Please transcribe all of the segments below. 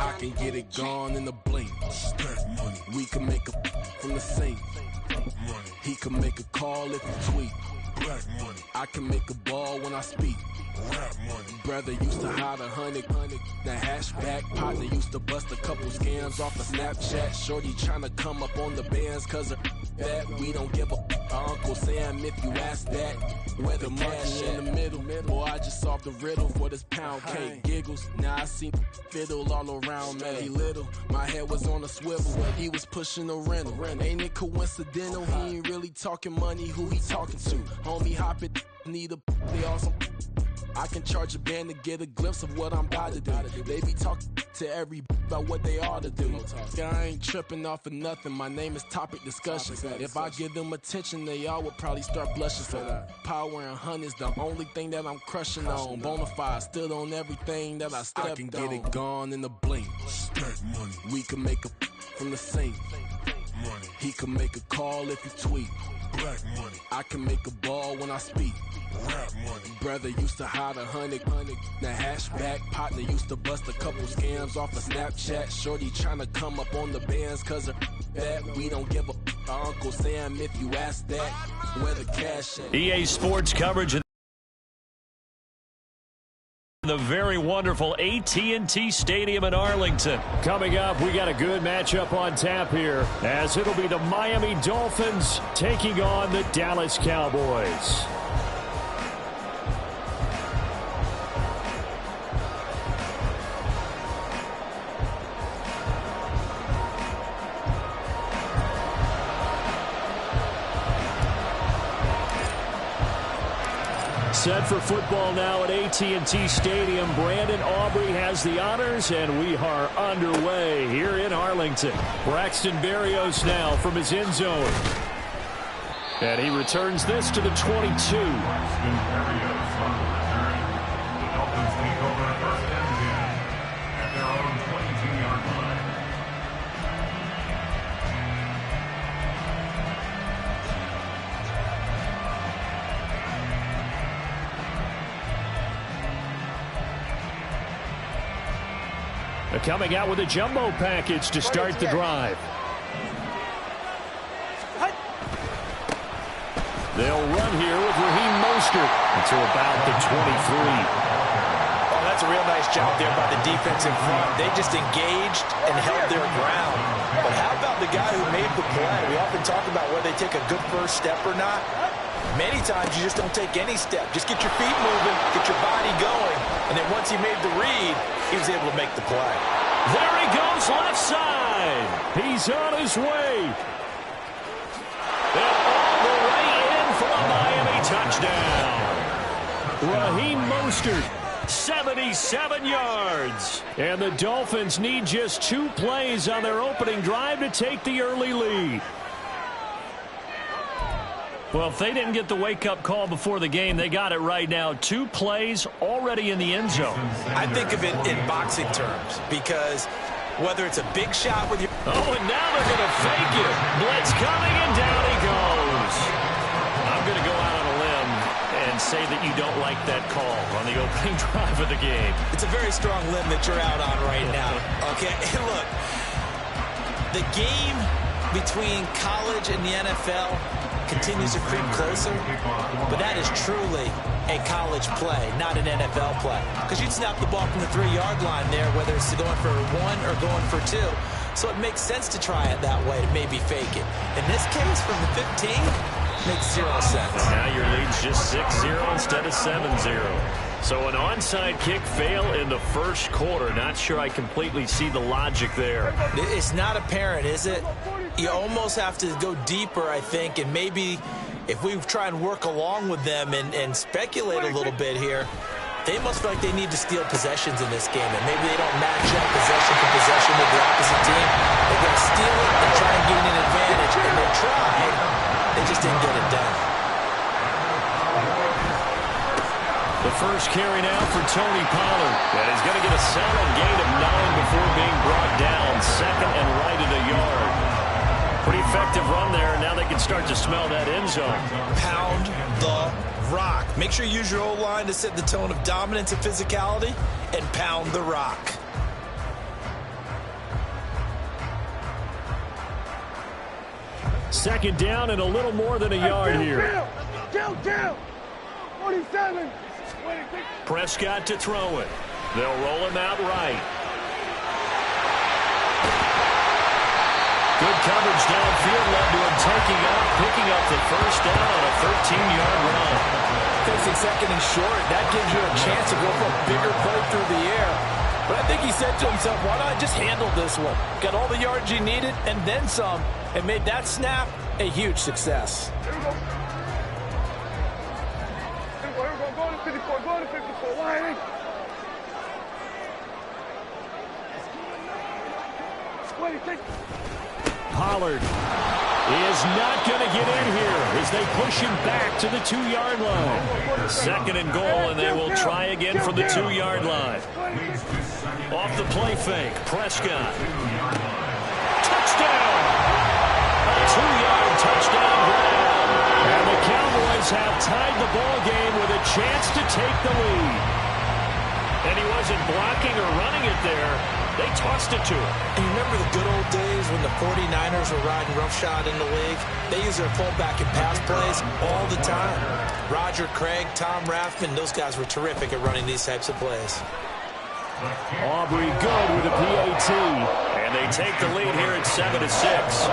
I can get it gone in a blink. We can make a from the sink. He can make a call if you tweet. I can make a ball when I speak. Brother used to hide 100. The hashback partner used to bust a couple scams off of Snapchat. Shorty tryna come up on the bands cause of that. We don't give a Uncle Sam if you ask that. Where the cash in the middle. Boy, I just solved the riddle for this pound cake. Giggles, now I see fiddle all around me. He little, my head was on a swivel. He was pushing a rental. Ain't it coincidental? He ain't really talking money. Who he talking to? Homie hopping, need a they awesome. I can charge a band to get a glimpse of what I'm about to do. They be talking to every about what they ought to do. I ain't tripping off of nothing. My name is Topic Discussion. If I give them attention, they all would probably start blushing. So power and hunt is the only thing that I'm crushing on. Bonafide stood on everything that I stepped on. I can get it gone in a blink. We can make a from the sink. He can make a call if you tweet. I can make a ball when I speak. Brother used to hide 100. The hashback partner used to bust a couple scams off of Snapchat. Shorty tryna come up on the bands cause of that. We don't give a Uncle Sam if you ask that. Where the cash at? EA Sports coverage of the very wonderful AT&T Stadium in Arlington. Coming up, we got a good matchup on tap here, as it'll be the Miami Dolphins taking on the Dallas Cowboys. Set for football now at AT&T Stadium. Brandon Aubrey has the honors, and we are underway here in Arlington. Braxton Berrios now from his end zone. And he returns this to the 22. Coming out with a jumbo package to start the drive. They'll run here with Raheem Mostert until about the 23. Oh, that's a real nice job there by the defense in front. They just engaged and held their ground. But how about the guy who made the play? We often talk about whether they take a good first step or not. Many times you just don't take any step. Just get your feet moving, get your body going, and then once he made the read, he was able to make the play. There he goes left side. He's on his way. And all the way in for a Miami touchdown. Raheem Mostert, 77 yards. And the Dolphins need just 2 plays on their opening drive to take the early lead. Well, if they didn't get the wake-up call before the game, they got it right now. 2 plays already in the end zone. I think of it in boxing terms because whether it's a big shot with your... Oh, and now they're going to fake it. Blitz coming, and down he goes. I'm going to go out on a limb and say that you don't like that call on the opening drive of the game. It's a very strong limb that you're out on right now. Okay, look, the game between college and the NFL continues to creep closer, but that is truly a college play, not an NFL play. Because you'd snap the ball from the 3-yard line there, whether it's going for 1 or going for 2. So it makes sense to try it that way to maybe fake it. In this case, from the 15, makes 0 sense. Now your lead's just 6-0 instead of 7-0. So an onside kick fail in the first quarter. Not sure I completely see the logic there. It's not apparent, is it? You almost have to go deeper, I think, and maybe if we try and work along with them and speculate a little bit here, they must feel like they need to steal possessions in this game, and maybe they don't match up possession for possession with the opposite team. They're going to steal it and try and gain an advantage, and they tried. They just didn't get it done. The first carry now for Tony Pollard. And he's going to get a solid gain of 9 before being brought down. Second and right at a yard. Pretty effective run there. Now they can start to smell that end zone. Pound the rock. Make sure you use your O-line to set the tone of dominance and physicality, and pound the rock. Second down and a little more than a yard here. Kill. 47. Prescott to throw it. They'll roll him out right. Good coverage downfield led to him taking off, picking up the first down on a 13-yard run. Facing second and short, that gives you a chance to go for a bigger play through the air. But I think he said to himself, why not just handle this one? Got all the yards you needed and then some, and made that snap a huge success. Here we go. Go to 54. Why? Pollard is not going to get in here as they push him back to the 2-yard line. Second and goal, and they will try again from the 2-yard line. Off the play fake, Prescott. Touchdown! A 2-yard touchdown grab. And the Cowboys have tied the ball game with a chance to take the lead. And he wasn't blocking or running it there. They tossed it to him. And you remember the good old days when the 49ers were riding roughshod in the league? They used their fullback and pass plays all the time. Roger Craig, Tom Rathman, those guys were terrific at running these types of plays. Aubrey good with a PAT. And they take the lead here at 7-6.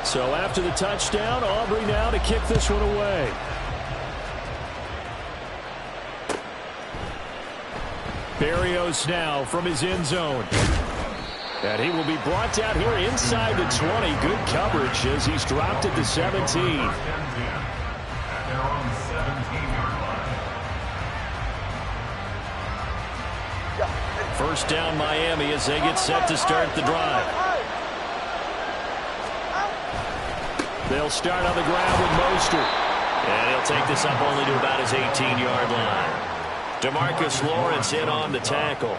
So after the touchdown, Aubrey now to kick this one away. Berrios now from his end zone. And he will be brought down here inside the 20. Good coverage as he's dropped at the 17. First down Miami as they get set to start the drive. They'll start on the ground with Mostert. And he'll take this up only to about his 18-yard line. DeMarcus Lawrence in on the tackle.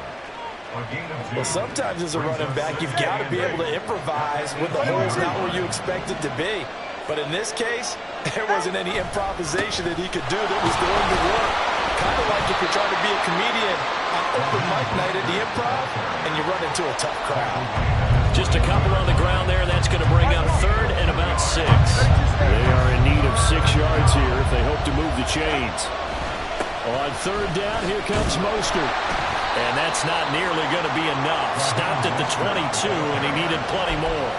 Well, sometimes as a running back, you've got to be able to improvise when the hole's not where you expect it to be. But in this case, there wasn't any improvisation that he could do that was going to work. Kind of like if you're trying to be a comedian on open mic night at the Improv and you run into a tough crowd. Just a couple on the ground there. That's going to bring up third and about 6. They are in need of 6 yards here if they hope to move the chains. On third down, here comes Mostert. And that's not nearly going to be enough. Stopped at the 22, and he needed plenty more.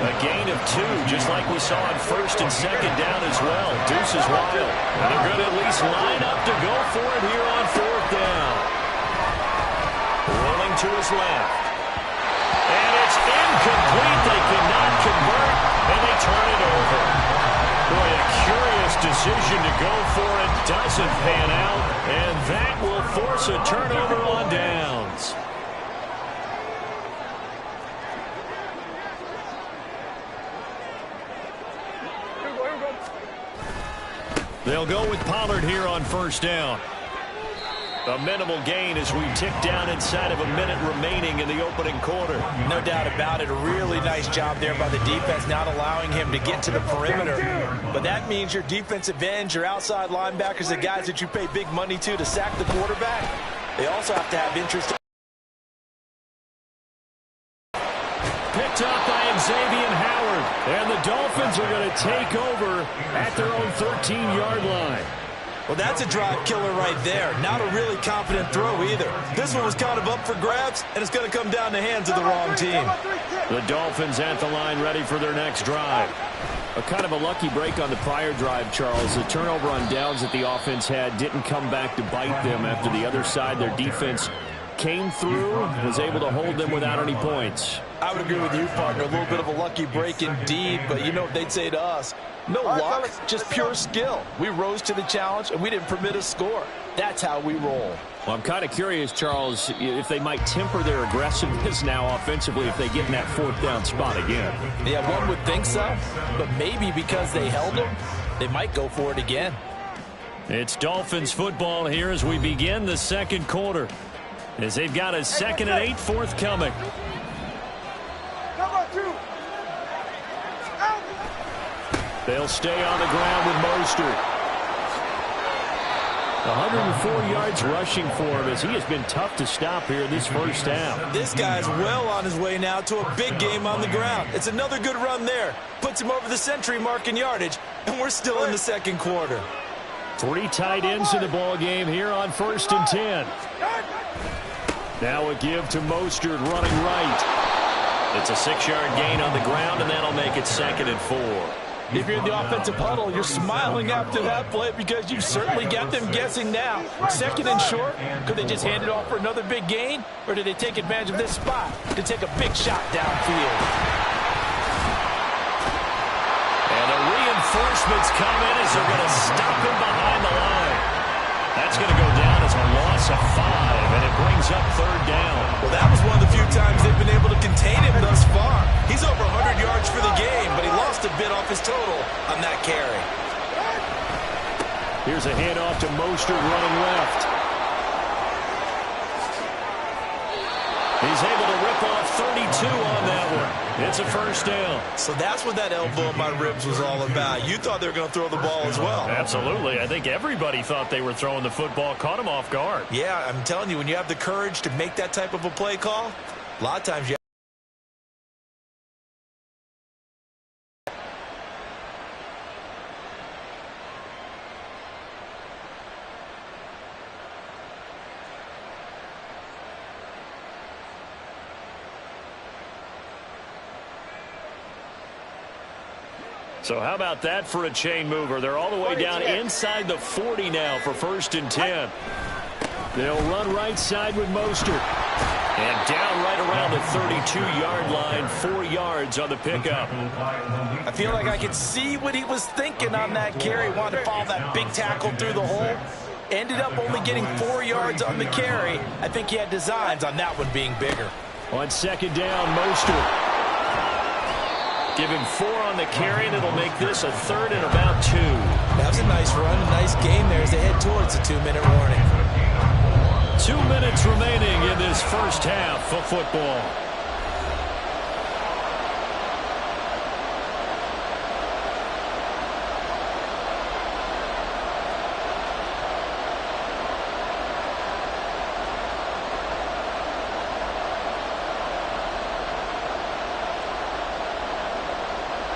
A gain of 2, just like we saw on first and second down as well. Deuce is wild. And they're going to at least line up to go for it here on fourth down. Rolling to his left. And it's incomplete. They cannot convert, and they turn it over. Boy, a curious decision to go for it. Doesn't pan out, and that will force a turnover on downs. They'll go with Pollard here on first down. A minimal gain as we tick down inside of a minute remaining in the opening quarter. No doubt about it. A really nice job there by the defense, not allowing him to get to the perimeter. But that means your defensive ends, your outside linebackers, the guys that you pay big money to sack the quarterback, they also have to have interest. Picked up by Xavier Howard. And the Dolphins are going to take over at their own 13-yard line. Well, that's a drive killer right there. Not a really confident throw either. This one was kind of up for grabs, and it's going to come down the hands of the wrong team. The Dolphins at the line ready for their next drive. A kind of a lucky break on the prior drive, Charles. The turnover on downs that the offense had didn't come back to bite them after the other side. Their defense came through, was able to hold them without any points. I would agree with you, partner. A little bit of a lucky break indeed, but you know what they'd say to us? No luck, just pure skill. We rose to the challenge, and we didn't permit a score. That's how we roll. Well, I'm kind of curious, Charles, if they might temper their aggressiveness now offensively if they get in that fourth down spot again. Yeah, one would think so, but maybe because they held them, they might go for it again. It's Dolphins football here as we begin the second quarter, as they've got a 2nd and 8 forthcoming. They'll stay on the ground with Mostert. 104 yards rushing for him as he has been tough to stop here in this first half. This guy's well on his way now to a big game on the ground. It's another good run there. Puts him over the century mark in yardage, and we're still in the second quarter. 3 tight ends in the ball game here on 1st and 10. Now a give to Mostert running right. It's a 6-yard gain on the ground, and that'll make it 2nd and 4. If you're in the offensive huddle, you're smiling after that play because you've certainly got them guessing now. 2nd and short, could they just hand it off for another big gain? Or did they take advantage of this spot to take a big shot downfield? And the reinforcements come in as they're going to stop him behind the line. That's going to go down as a loss of 5, and it brings up 3rd down. Well, that was one of the few times they've been able to contain him thus far. He's over 100 yards for the game, but he lost a bit off his total on that carry. Here's a handoff to Mostert running left. He's able to rip off 32 on that one. It's a 1st down. So that's what that elbow in my ribs was all about. You thought they were going to throw the ball as well. Absolutely. I think everybody thought they were throwing the football, caught him off guard. Yeah, I'm telling you, when you have the courage to make that type of a play call, a lot of times you So how about that for a chain mover? They're all the way down inside the 40 now for 1st and 10. They'll run right side with Mostert. And down right around the 32-yard line, 4 yards on the pickup. I feel like I could see what he was thinking on that carry. Wanted to follow that big tackle through the hole. Ended up only getting 4 yards on the carry. I think he had designs on that one being bigger. On 2nd down, Mostert. Give him 4 on the carry, and it'll make this a 3rd and about 2. That was a nice run, a nice game there as they head towards the 2-minute warning. 2 minutes remaining in this first half of football.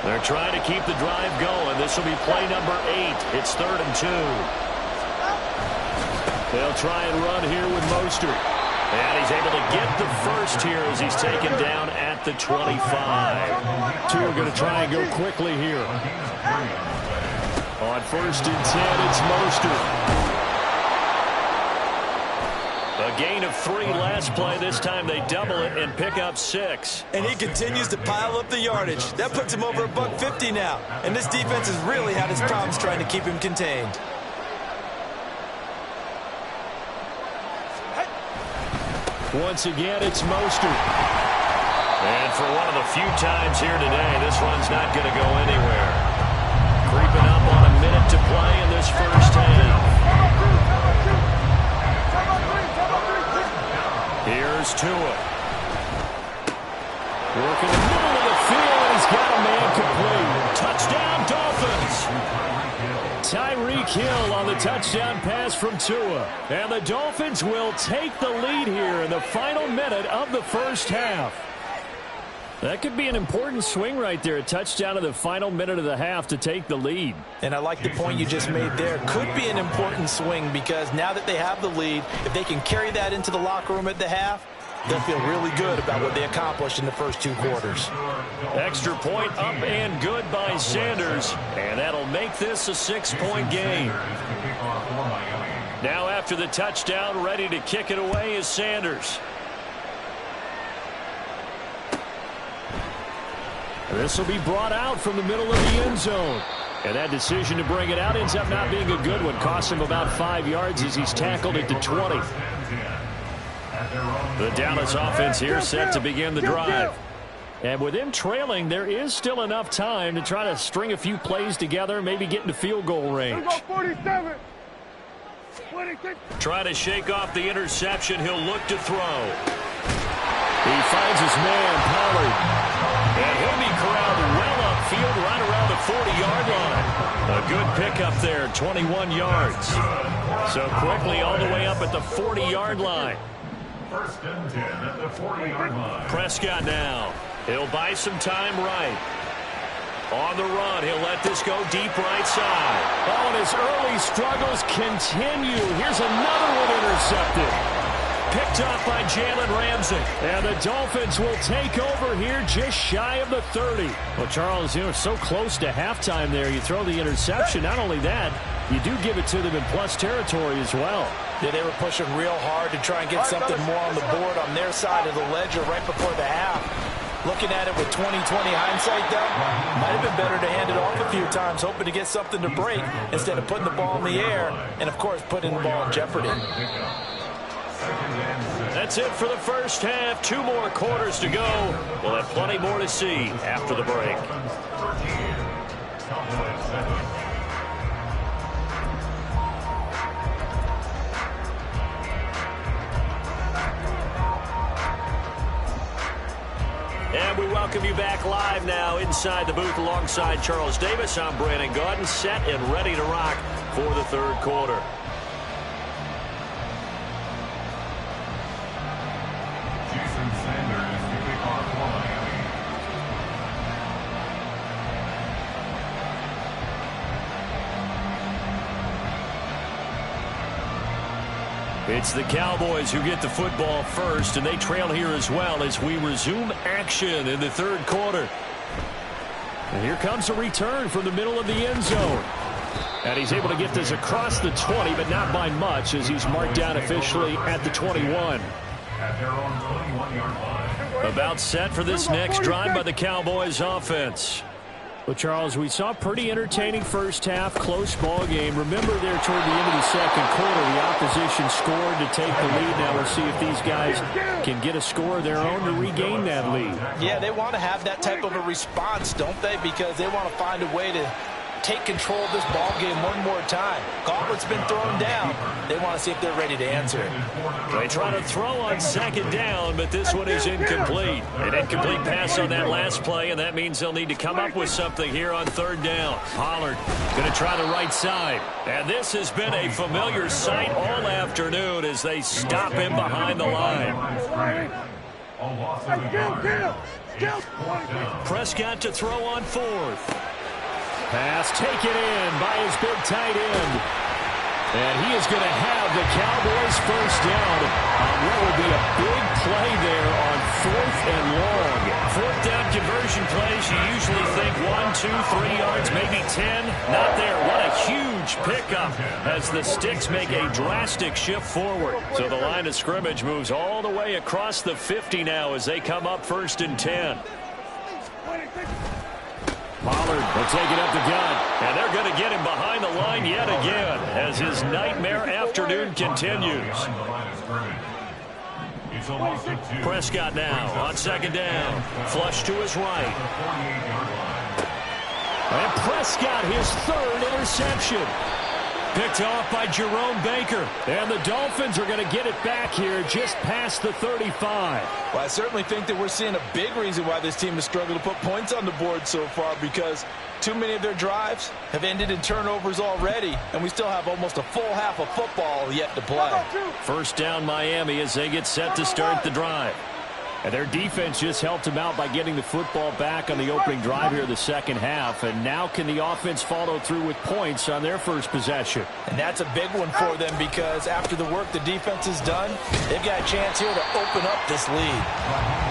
They're trying to keep the drive going. This will be play number 8. It's 3rd and 2. They'll try and run here with Mostert. And he's able to get the first here as he's taken down at the 25. 2 are going to try and go quickly here. On 1st and 10, it's Mostert. A gain of 3 last play. This time they double it and pick up 6. And he continues to pile up the yardage. That puts him over $150 now. And this defense has really had its problems trying to keep him contained. Once again, it's Mostert. And for one of the few times here today, this one's not going to go anywhere. Creeping up on a minute to play in this first half. Here's Tua. Working the middle of the field, and he's got a man complete. Touchdown, Dolphins. Tyreek Hill on the touchdown pass from Tua. And the Dolphins will take the lead here in the final minute of the first half. That could be an important swing right there. A touchdown in the final minute of the half to take the lead. And I like the point you just made there. Could be an important swing because now that they have the lead, if they can carry that into the locker room at the half, they'll feel really good about what they accomplished in the first 2 quarters. Extra point up and good by Sanders. And that'll make this a 6-point game. Now after the touchdown, ready to kick it away is Sanders. This will be brought out from the middle of the end zone. And that decision to bring it out ends up not being a good one. Costs him about 5 yards as he's tackled at the 20. The Dallas offense here set to begin the drive. And with them trailing, there is still enough time to try to string a few plays together, maybe get into field goal range. Try to shake off the interception. He'll look to throw. He finds his man, Pollard. And he'll be corralled well upfield right around the 40-yard line. A good pickup there, 21 yards. So quickly all the way up at the 40-yard line. First and 10 at the 40-yard line. Prescott now. He'll buy some time right. On the run, he'll let this go deep right side. Oh, and his early struggles continue. Here's another one intercepted. Picked off by Jalen Ramsey. And the Dolphins will take over here just shy of the 30. Well, Charles, you know, so close to halftime there. You throw the interception. Not only that, you do give it to them in plus territory as well. Yeah, they were pushing real hard to try and get something more on the board on their side of the ledger right before the half. Looking at it with 20/20 hindsight, though, might have been better to hand it off a few times, hoping to get something to break instead of putting the ball in the air and, of course, putting the ball in jeopardy. That's it for the first half. 2 more quarters to go. We'll have plenty more to see after the break. And we welcome you back live now inside the booth alongside Charles Davis. I'm Brandon Gaudin, set and ready to rock for the third quarter. It's the Cowboys who get the football first, and they trail here as well as we resume action in the third quarter. And here comes a return from the middle of the end zone. And he's able to get this across the 20, but not by much, as he's marked down officially at the 21. About set for this next drive by the Cowboys offense. Well, Charles, we saw a pretty entertaining first half, close ball game. Remember there toward the end of the second quarter, the opposition scored to take the lead. Now we'll see if these guys can get a score of their own to regain that lead. Yeah, they want to have that type of a response, don't they? Because they want to find a way to take control of this ball game one more time. Gauntlet's been thrown down. They want to see if they're ready to answer it. They try to throw on second down, but this one is incomplete. An incomplete pass on that last play, and that means they'll need to come up with something here on third down. Pollard going to try the right side. And this has been a familiar sight all afternoon as they stop him behind the line. Prescott to throw on fourth. Pass taken in by his big tight end. And he is going to have the Cowboys first down on what will be a big play there on fourth and long. Fourth down conversion plays, you usually think 1, 2, 3 yards, maybe 10. Not there. What a huge pickup as the Sticks make a drastic shift forward. So the line of scrimmage moves all the way across the 50 now as they come up first and 10. Pollard will take it up the gut. And they're going to get him behind the line yet again as his nightmare afternoon continues. Prescott now on second down. Flush to his right. And Prescott, his third interception. Picked off by Jerome Baker. And the Dolphins are going to get it back here just past the 35. Well, I certainly think that we're seeing a big reason why this team has struggled to put points on the board so far, because too many of their drives have ended in turnovers already, and we still have almost a full half of football yet to play. First down Miami as they get set to start the drive. And their defense just helped them out by getting the football back on the opening drive here in the second half. And now can the offense follow through with points on their first possession? And that's a big one for them, because after the work the defense has done, they've got a chance here to open up this lead.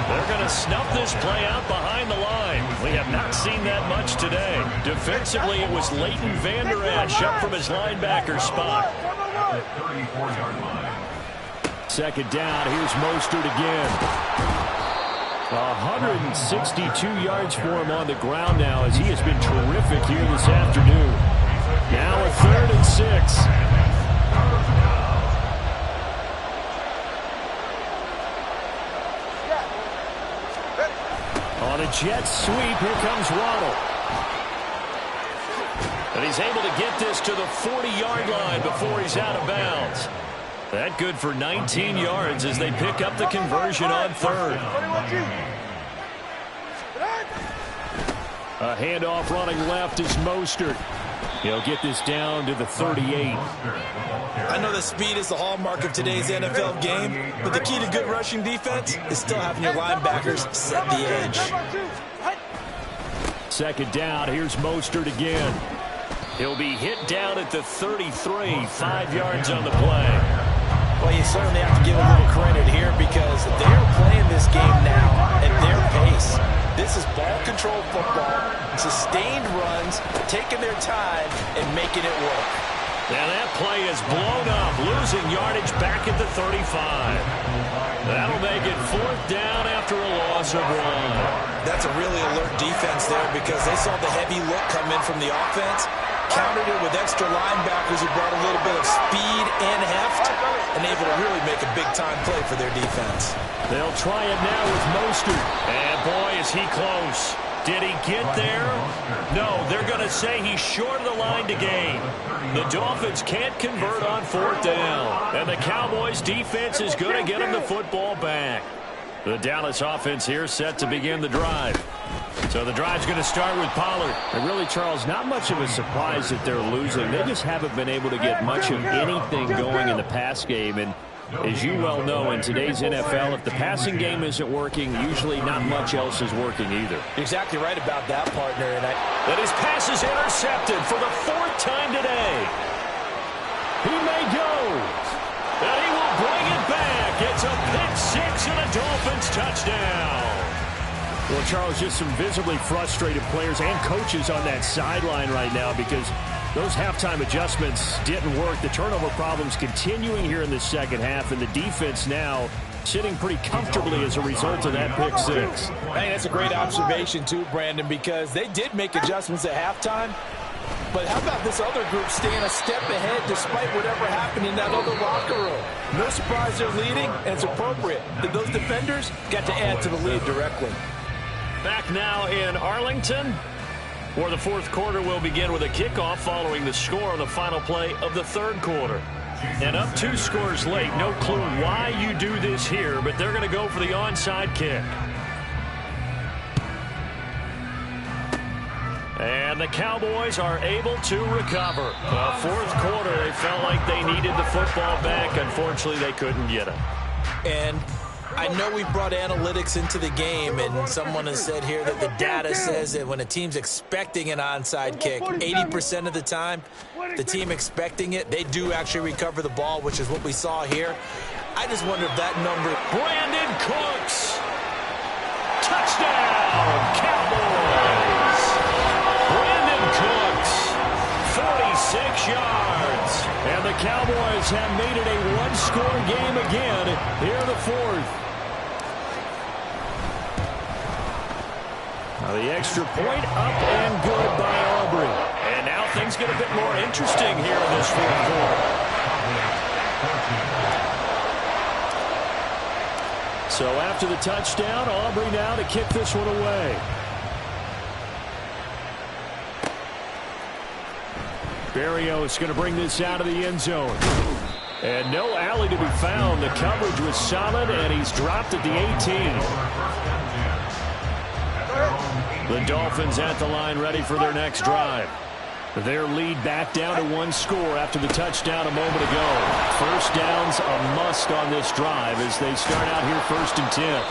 They're going to snuff this play out behind the line. We have not seen that much today. Defensively, it was Leighton Vander Esch up from his linebacker spot. Second down, here's Mostert again. 162 yards for him on the ground now, as he has been terrific here this afternoon. Now a 3rd and 6. On a jet sweep, here comes Waddle. And he's able to get this to the 40-yard line before he's out of bounds. That good for 19 yards as they pick up the conversion on third. A handoff running left is Mostert. He'll get this down to the 38. I know that speed is the hallmark of today's NFL game, but the key to good rushing defense is still having your linebackers set the edge. Second down, here's Mostert again. He'll be hit down at the 33, 5 yards on the play. Well, you certainly have to give a little credit here because they're playing this game now at their pace. This is ball-controlled football, sustained runs, taking their time, and making it work. Now that play is blown up, losing yardage back at the 35. That'll make it 4th down after a loss of 1. That's a really alert defense there because they saw the heavy look come in from the offense, countered it with extra linebackers who brought a little bit of speed and heft, and able to really make a big-time play for their defense. They'll try it now with Mostert. And boy, is he close. Did he get there? No, they're going to say he's short of the line to gain. The Dolphins can't convert on 4th down. And the Cowboys' defense is going to get them the football back. The Dallas offense here set to begin the drive. So the drive's going to start with Pollard. And really, Charles, not much of a surprise that they're losing. They just haven't been able to get much of anything going in the pass game. And as you well know, in today's NFL, if the passing game isn't working, usually not much else is working either. Exactly right about that, partner. And his pass is intercepted for the 4th time today. He may go. And he will bring it back. It's a pick 6 and a Dolphins touchdown. Well, Charles, just some visibly frustrated players and coaches on that sideline right now because those halftime adjustments didn't work. The turnover problems continuing here in the second half, and the defense now sitting pretty comfortably as a result of that pick 6. Hey, that's a great observation too, Brandon, because they did make adjustments at halftime. But how about this other group staying a step ahead despite whatever happened in that other locker room? No surprise they're leading, and it's appropriate that those defenders got to add to the lead directly. Back now in Arlington, where the 4th quarter will begin with a kickoff following the score on the final play of the 3rd quarter. And up 2 scores late, no clue why you do this here, but they're going to go for the onside kick. And the Cowboys are able to recover. 4th quarter, they felt like they needed the football back. Unfortunately, they couldn't get it. And I know we brought analytics into the game, and someone has said here that the data says that when a team's expecting an onside kick, 80% of the time, the team expecting it, they do actually recover the ball, which is what we saw here. I just wonder if that number... Brandon Cooks! Touchdown, Cowboys! Brandon Cooks, 46 yards. And the Cowboys have made it a one-score game again here in the 4th. Now the extra point up and good by Aubrey. And now things get a bit more interesting here in this 4th quarter. So after the touchdown, Aubrey now to kick this one away. Berrios going to bring this out of the end zone. And no alley to be found. The coverage was solid, and he's dropped at the 18. The Dolphins at the line ready for their next drive. Their lead back down to 1 score after the touchdown a moment ago. First down's a must on this drive as they start out here 1st and 10.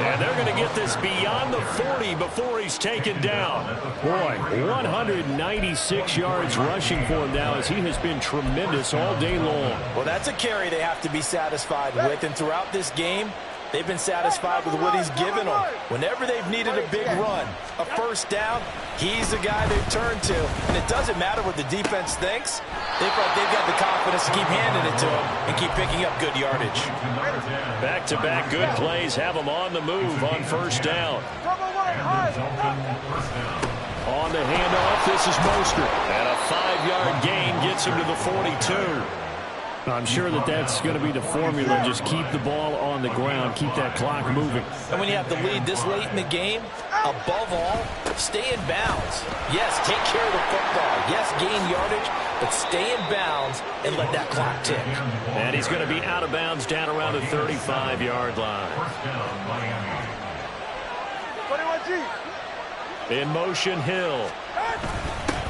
And they're going to get this beyond the 40 before he's taken down. Boy, 196 yards rushing for him now as he has been tremendous all day long. Well, that's a carry they have to be satisfied with. And throughout this game, they've been satisfied with what he's given them. Whenever they've needed a big run, a first down, he's the guy they've turned to. And it doesn't matter what the defense thinks. They've got the confidence to keep handing it to him and keep picking up good yardage. Back-to-back good plays have them on the move on first down. On the handoff, this is Mostert. And a 5-yard gain gets him to the 42. I'm sure that's going to be the formula. Just keep the ball on the ground. Keep that clock moving. And when you have the lead this late in the game, above all, stay in bounds. Yes, take care of the football. Yes, gain yardage, but stay in bounds and let that clock tick. And he's going to be out of bounds down around the 35-yard line. 21G. In motion, Hill.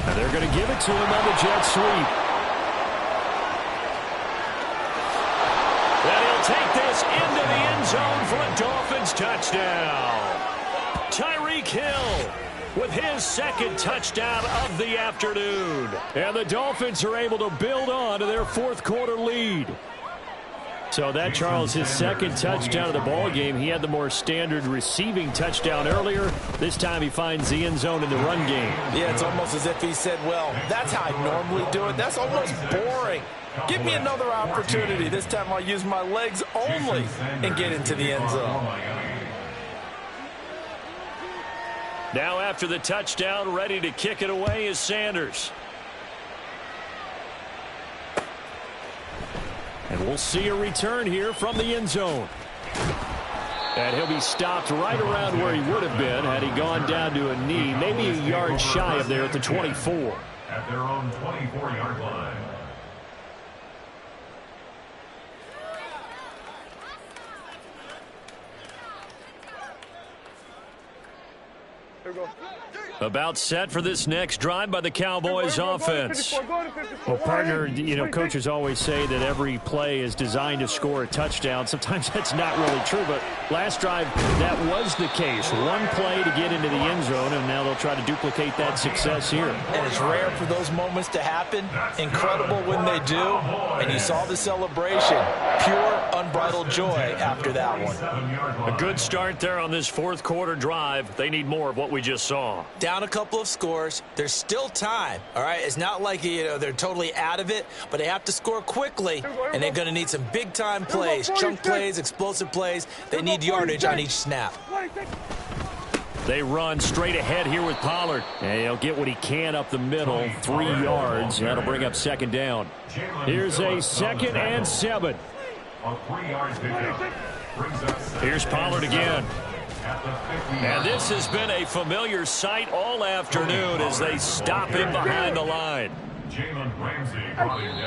And they're going to give it to him on the jet sweep. And he'll take this into the end zone for a Dolphins touchdown. Tyreek Hill with his second touchdown of the afternoon. And the Dolphins are able to build on to their fourth quarter lead. So that, Charles, his second touchdown of the ball game. He had the more standard receiving touchdown earlier. This time he finds the end zone in the run game. Yeah, it's almost as if he said, well, that's how I normally do it. That's almost boring. Give me another opportunity. This time I'll use my legs only and get into the end zone. Now after the touchdown, ready to kick it away is Sanders. And we'll see a return here from the end zone. And he'll be stopped right around where he would have been had he gone down to a knee, maybe a yard shy of there at the 24. At their own 24-yard line. About set for this next drive by the Cowboys offense. Well, partner, you know, coaches always say that every play is designed to score a touchdown. Sometimes that's not really true, but last drive, that was the case. One play to get into the end zone, and now they'll try to duplicate that success here. And it's rare for those moments to happen. Incredible when they do. And you saw the celebration. Pure, unbridled joy after that one. A good start there on this fourth quarter drive. They need more of what we just saw. Down a couple of scores. There's still time, all right? It's not like, you know, they're totally out of it, but they have to score quickly, and they're going to need some big-time plays, chunk plays, explosive plays. They need yardage on each snap. They run straight ahead here with Pollard. And he'll get what he can up the middle, 3 yards. That'll bring up second down. Here's a 2nd and 7. A 3-yard pickup brings up second. Here's Pollard again. And this has been a familiar sight all afternoon as they stop him behind the line.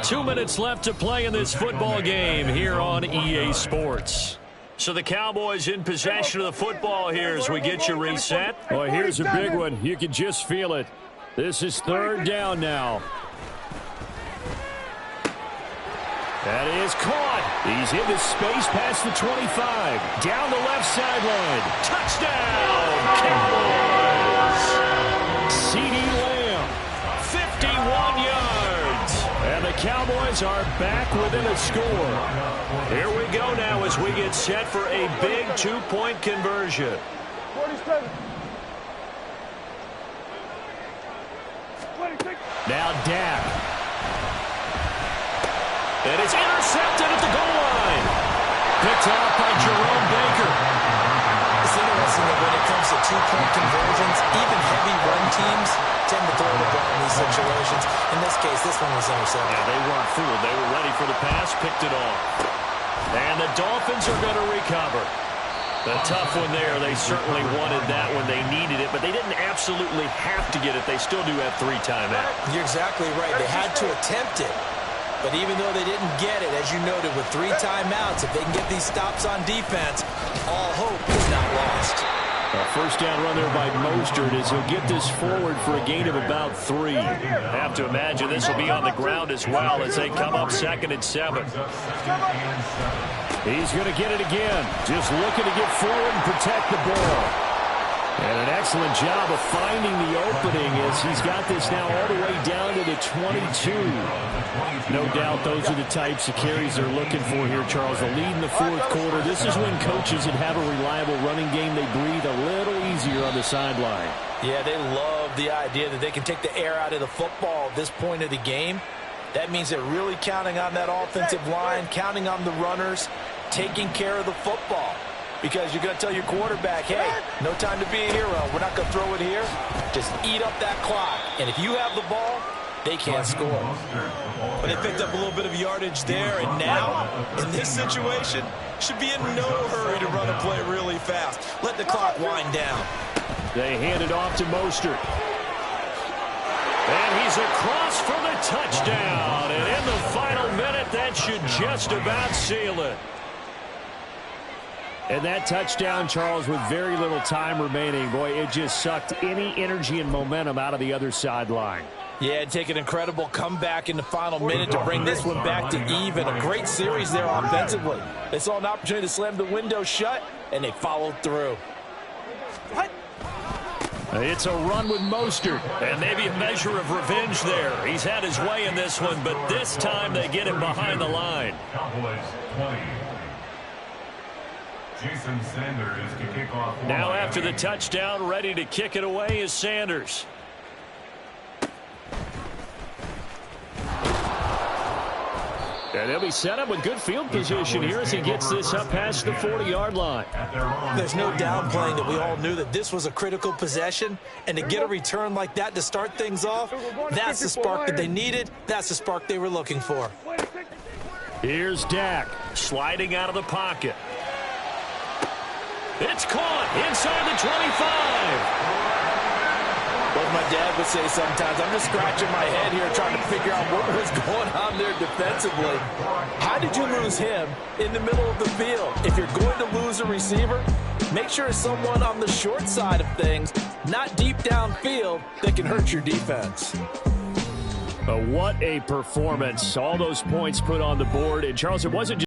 2 minutes left to play in this football game here on EA Sports. So the Cowboys in possession of the football here as we get you reset. Well, here's a big one. You can just feel it. This is 3rd down now. That is caught. He's into space past the 25. Down the left sideline. Touchdown, Cowboys. CeeDee Lamb, 51 yards. And the Cowboys are back within a score. Here we go now as we get set for a big 2-point conversion. 47. Now Dak. And it's intercepted at the goal line. Picked off by Jerome Baker. It's interesting that when it comes to 2-point conversions, even heavy run teams tend to throw the ball in these situations. In this case, this one was intercepted. Yeah, they weren't fooled. They were ready for the pass, picked it off. And the Dolphins are going to recover. A tough one there. They certainly wanted that when they needed it, but they didn't absolutely have to get it. They still do have 3 timeouts. You're exactly right. They had to attempt it. But even though they didn't get it, as you noted, with 3 timeouts, if they can get these stops on defense, all hope is not lost. A first down run there by Mostert as he'll get this forward for a gain of about 3. Have to imagine this will be on the ground as well as they come up 2nd and 7. He's going to get it again. Just looking to get forward and protect the ball. And an excellent job of finding the opening as he's got this now all the way down to the 22. No doubt those are the types of carries they're looking for here, Charles. The lead in the fourth quarter. This is when coaches that have a reliable running game, they breathe a little easier on the sideline. Yeah, they love the idea that they can take the air out of the football at this point of the game. That means they're really counting on that offensive line, counting on the runners, taking care of the football. Because you're going to tell your quarterback, hey, no time to be a hero. We're not going to throw it here. Just eat up that clock. And if you have the ball, they can't score. But they picked up a little bit of yardage there. And now, in this situation, should be in no hurry to run a play really fast. Let the clock wind down. They hand it off to Mostert. And he's across for the touchdown. And in the final minute, that should just about seal it. And that touchdown, Charles, with very little time remaining, boy, it just sucked any energy and momentum out of the other sideline. Yeah, take an incredible comeback in the final minute to bring this one back to even. A great series there offensively. They saw an opportunity to slam the window shut, and they followed through. What? It's a run with Mostert. And maybe a measure of revenge there. He's had his way in this one, but this time they get him behind the line. Cowboys 20. Jason Sanders to kick off. Now after the touchdown, ready to kick it away is Sanders. And he'll be set up with good field position here as he gets this up past the 40-yard line. There's no downplaying that we all knew that this was a critical possession, and to get a return like that to start things off, that's the spark that they needed. That's the spark they were looking for. Here's Dak Sliding out of the pocket. It's caught inside the 25. Like my dad would say sometimes, I'm just scratching my head here trying to figure out what was going on there defensively. How did you lose him in the middle of the field? If you're going to lose a receiver, make sure it's someone on the short side of things, not deep downfield, that can hurt your defense. What a performance. All those points put on the board. And, Charles, it wasn't just